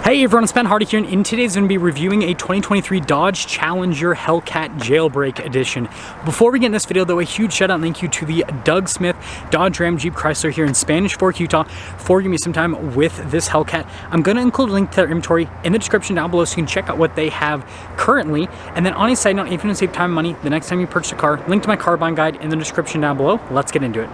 Hey everyone, it's Ben Hardy here, and in today's going to be reviewing a 2023 Dodge Challenger Hellcat Jailbreak Edition. Before we get in this video though, a huge shout out and thank you to the Doug Smith Dodge Ram Jeep Chrysler here in Spanish Fork, Utah for giving me some time with this Hellcat. I'm going to include a link to their inventory in the description down below so you can check out what they have currently. And then on a side note, if you want to save time and money the next time you purchase a car, link to my car buying guide in the description down below. Let's get into it.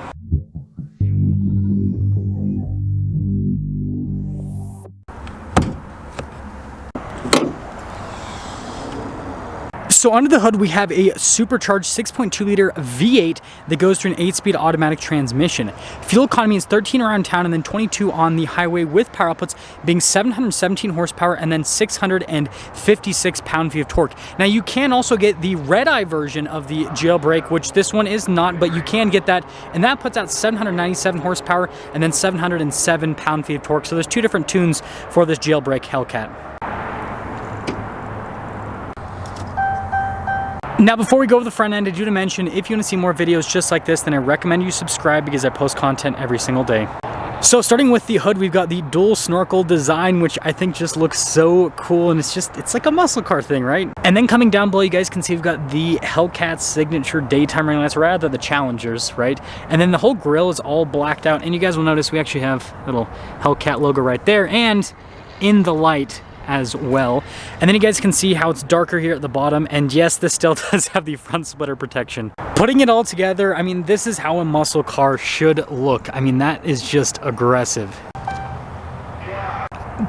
So under the hood, we have a supercharged 6.2 liter V8 that goes through an 8-speed automatic transmission. Fuel economy is 13 around town and then 22 on the highway, with power outputs being 717 horsepower and then 656 pound-feet of torque. Now you can also get the red-eye version of the Jailbreak, which this one is not, but you can get that, and that puts out 797 horsepower and then 707 pound-feet of torque. So there's two different tunes for this Jailbreak Hellcat. Now, before we go over the front end, I do want to mention, if you want to see more videos just like this, then I recommend you subscribe because I post content every single day. So starting with the hood, we've got the dual snorkel design, which I think just looks so cool, and it's like a muscle car thing, right? And then coming down below, you guys can see we've got the Hellcat signature daytime running lights, or rather the Challengers, right? And then the whole grille is all blacked out, and you guys will notice we actually have a little Hellcat logo right there, and in the light as well. And then you guys can see how it's darker here at the bottom, and yes, this still does have the front splitter protection. Putting it all together, I mean, this is how a muscle car should look. I mean, that is just aggressive.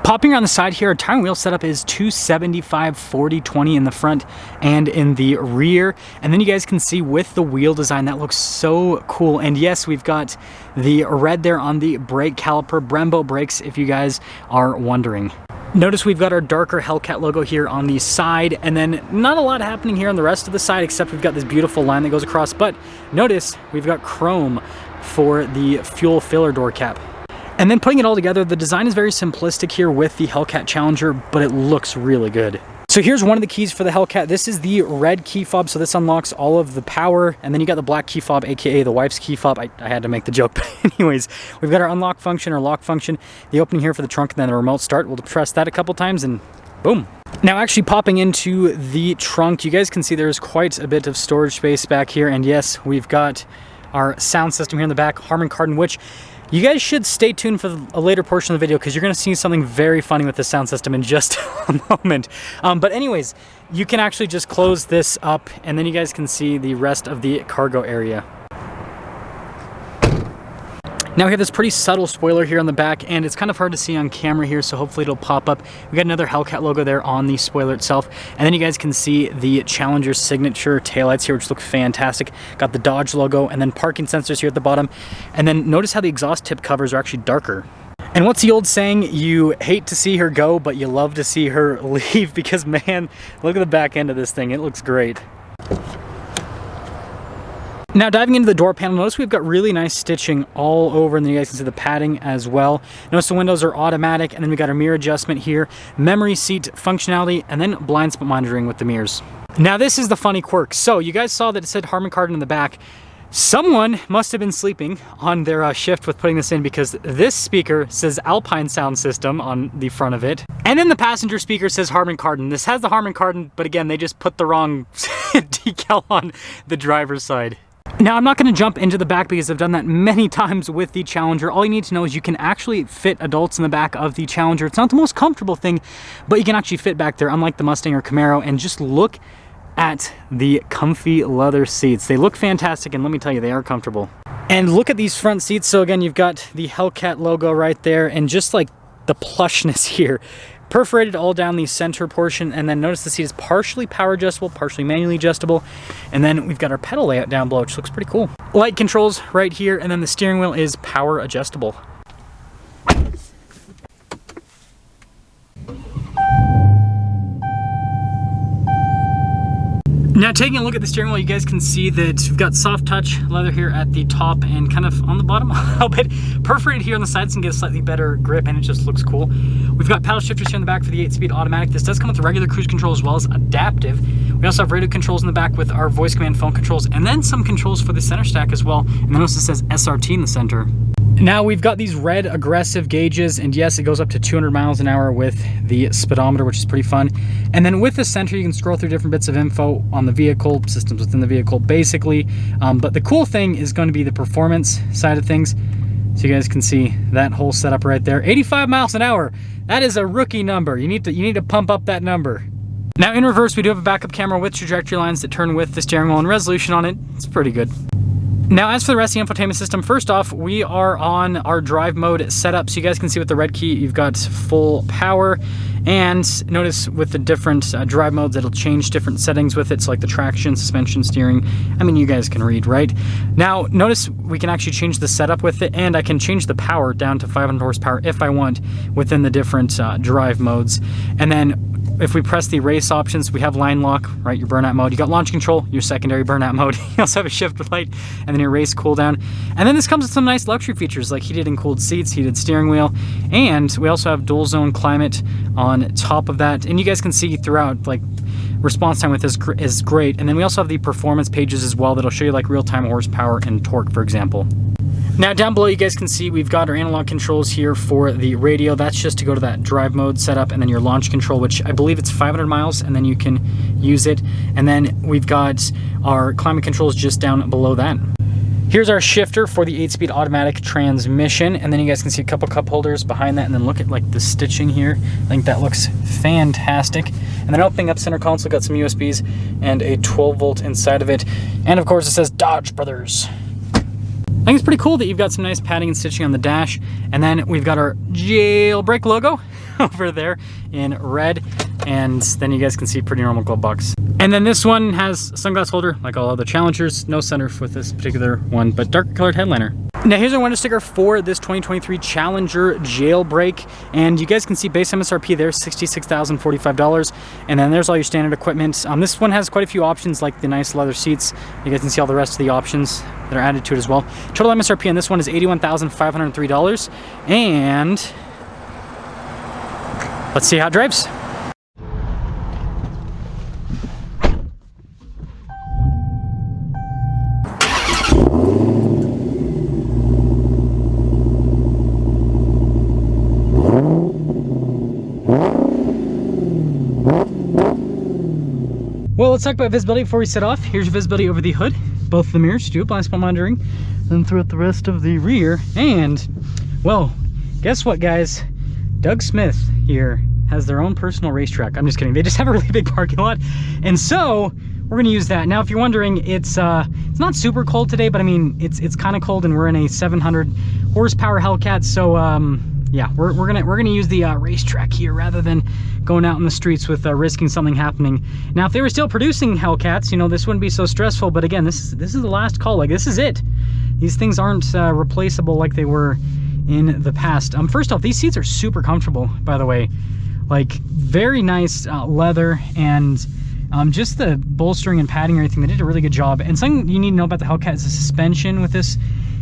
Popping around the side here, our tire and wheel setup is 275/40/20 in the front and in the rear. And then you guys can see with the wheel design, that looks so cool. And yes, we've got the red there on the brake caliper, Brembo brakes, if you guys are wondering. Notice we've got our darker Hellcat logo here on the side, and then not a lot happening here on the rest of the side, except we've got this beautiful line that goes across. But notice we've got chrome for the fuel filler door cap. And then putting it all together, the design is very simplistic here with the Hellcat Challenger, but it looks really good. So here's one of the keys for the Hellcat. This is the red key fob, so this unlocks all of the power. And then you got the black key fob, aka the wife's key fob. I had to make the joke, but anyways, we've got our unlock function or lock function, the opening here for the trunk, and then the remote start. We'll press that a couple times and boom. Now actually popping into the trunk, you guys can see there's quite a bit of storage space back here. And yes, we've got our sound system here in the back, Harman Kardon, which you guys should stay tuned for a later portion of the video because you're going to see something very funny with the sound system in just a moment. But anyways, you can actually just close this up and then you guys can see the rest of the cargo area. Now we have this pretty subtle spoiler here on the back, and it's kind of hard to see on camera here, so hopefully it'll pop up. We got another Hellcat logo there on the spoiler itself, and then you guys can see the Challenger signature taillights here, which look fantastic. Got the Dodge logo, and then parking sensors here at the bottom. And then notice how the exhaust tip covers are actually darker. And what's the old saying? You hate to see her go, but you love to see her leave, because man, look at the back end of this thing. It looks great. Now diving into the door panel, notice we've got really nice stitching all over, and then you guys can see the padding as well. Notice the windows are automatic, and then we got our mirror adjustment here, memory seat functionality, and then blind spot monitoring with the mirrors. Now this is the funny quirk. So you guys saw that it said Harman Kardon in the back. Someone must have been sleeping on their shift with putting this in, because this speaker says Alpine sound system on the front of it. And then the passenger speaker says Harman Kardon. This has the Harman Kardon, but again, they just put the wrong decal on the driver's side. Now, I'm not going to jump into the back because I've done that many times with the Challenger. All you need to know is you can actually fit adults in the back of the Challenger. It's not the most comfortable thing, but you can actually fit back there, unlike the Mustang or Camaro. And just look at the comfy leather seats. They look fantastic, and let me tell you, they are comfortable. And look at these front seats. So again, you've got the Hellcat logo right there, and just like the plushness here. Perforated all down the center portion, and then notice the seat is partially power adjustable, partially manually adjustable, and then we've got our pedal layout down below, which looks pretty cool. Light controls right here, and then the steering wheel is power adjustable. Now taking a look at the steering wheel, you guys can see that we've got soft touch leather here at the top and kind of on the bottom a little bit. Perforated here on the sides and get a slightly better grip, and it just looks cool. We've got paddle shifters here in the back for the 8-speed automatic. This does come with the regular cruise control as well as adaptive. We also have radio controls in the back with our voice command phone controls, and then some controls for the center stack as well. And then also says SRT in the center. Now we've got these red aggressive gauges, and yes, it goes up to 200 miles an hour with the speedometer, which is pretty fun. And then with the center, you can scroll through different bits of info on the vehicle, systems within the vehicle, basically. But the cool thing is going to be the performance side of things. So you guys can see that whole setup right there. 85 miles an hour. That is a rookie number. You need to pump up that number. Now in reverse, we do have a backup camera with trajectory lines that turn with the steering wheel and resolution on it. It's pretty good. Now, as for the rest of the infotainment system, first off, we are on our drive mode setup. So you guys can see with the red key, you've got full power. And notice with the different drive modes, it'll change different settings with it. So like the traction, suspension, steering. I mean, you guys can read, right? Now, notice we can actually change the setup with it, and I can change the power down to 500 horsepower if I want within the different drive modes. And then if we press the race options, we have line lock, right? Your burnout mode. You got launch control, your secondary burnout mode. You also have a shift light, and then your race cooldown. And then this comes with some nice luxury features like heated and cooled seats, heated steering wheel, and we also have dual zone climate on top of that. And you guys can see throughout, like, response time with this is great. And then we also have the performance pages as well that'll show you like real-time horsepower and torque, for example. Now down below, you guys can see we've got our analog controls here for the radio. That's just to go to that drive mode setup, and then your launch control, which I believe it's 500 miles, and then you can use it. And then we've got our climate controls just down below that. Here's our shifter for the 8-speed automatic transmission, and then you guys can see a couple cup holders behind that, and then look at like the stitching here. I think that looks fantastic. And then opening up center console, got some USBs and a 12-volt inside of it. And of course it says Dodge Brothers. I think it's pretty cool that you've got some nice padding and stitching on the dash. And then we've got our Jailbreak logo over there in red. And then you guys can see pretty normal glove box. And then this one has a sunglass holder like all other Challengers. No sunroof with this particular one, but dark colored headliner. Now here's our window sticker for this 2023 Challenger Jailbreak, and you guys can see base MSRP there, $66,045, and then there's all your standard equipment. This one has quite a few options like the nice leather seats. You guys can see all the rest of the options that are added to it as well. Total MSRP on this one is $81,503, and let's see how it drives. Well, let's talk about visibility before we set off. Here's your visibility over the hood, both the mirrors, do blind spot monitoring, then throughout the rest of the rear. And, well, guess what, guys? Doug Smith here has their own personal racetrack. I'm just kidding. They just have a really big parking lot. And so we're gonna use that. Now, if you're wondering, it's not super cold today, but I mean, it's kind of cold, and we're in a 700 horsepower Hellcat. So, yeah, we're gonna use the racetrack here rather than going out in the streets with risking something happening. Now, if they were still producing Hellcats, you know, this wouldn't be so stressful. But again, this is the last call. Like, this is it. These things aren't replaceable like they were in the past. First off, these seats are super comfortable, by the way. Like, very nice leather, and just the bolstering and padding and everything, they did a really good job. And something you need to know about the Hellcat is the suspension with this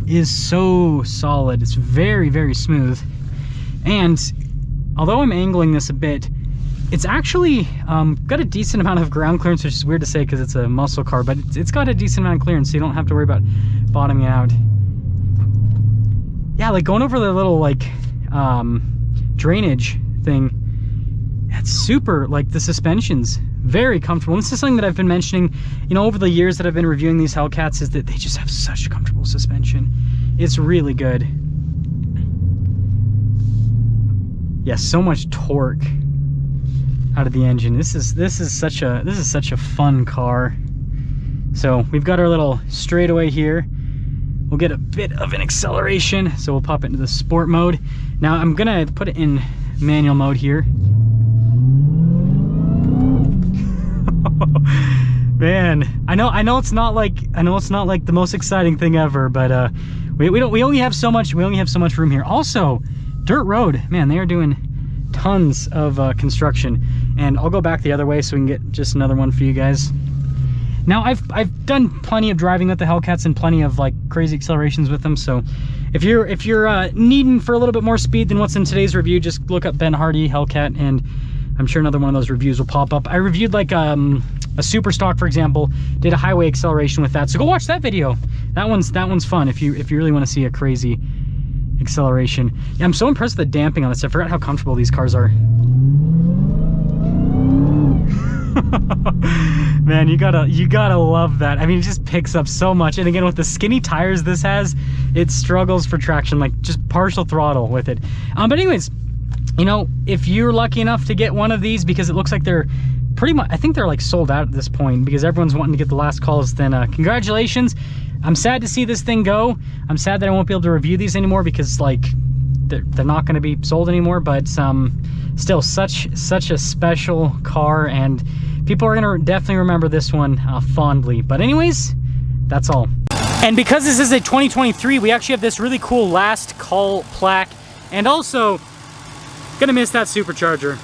is so solid. It's very, very smooth. And although I'm angling this a bit, it's actually got a decent amount of ground clearance, which is weird to say because it's a muscle car, but it's got a decent amount of clearance, so you don't have to worry about bottoming out. Yeah, like going over the little like drainage thing, it's super, like the suspension's very comfortable. And this is something that I've been mentioning, you know, over the years that I've been reviewing these Hellcats, is that they just have such comfortable suspension. It's really good. Yeah, so much torque out of the engine. This is such a fun car. So we've got our little straightaway here. We'll get a bit of an acceleration, so we'll pop it into the sport mode. Now I'm gonna put it in manual mode here. Man, I know it's not like the most exciting thing ever, but we only have so much room here. Also, dirt road, man, they are doing tons of construction, and I'll go back the other way so we can get just another one for you guys. Now, I've done plenty of driving with the Hellcats and plenty of like crazy accelerations with them. So if you're needing for a little bit more speed than what's in today's review, just look up Ben Hardy Hellcat, and I'm sure another one of those reviews will pop up. I reviewed like a super stock, for example, did a highway acceleration with that. So go watch that video. That one's fun if you really want to see a crazy acceleration. Yeah, I'm so impressed with the damping on this. I forgot how comfortable these cars are. Man, you gotta love that. I mean, it just picks up so much. And again, with the skinny tires this has, it struggles for traction, like just partial throttle with it. But anyways, you know, if you're lucky enough to get one of these, because it looks like they're pretty much, I think they're like sold out at this point because everyone's wanting to get the last calls, then congratulations. I'm sad to see this thing go. I'm sad that I won't be able to review these anymore because like they're not going to be sold anymore, but still such a special car, and people are going to definitely remember this one fondly. But anyways, that's all. And because this is a 2023, we actually have this really cool last call plaque, and also gonna miss that supercharger.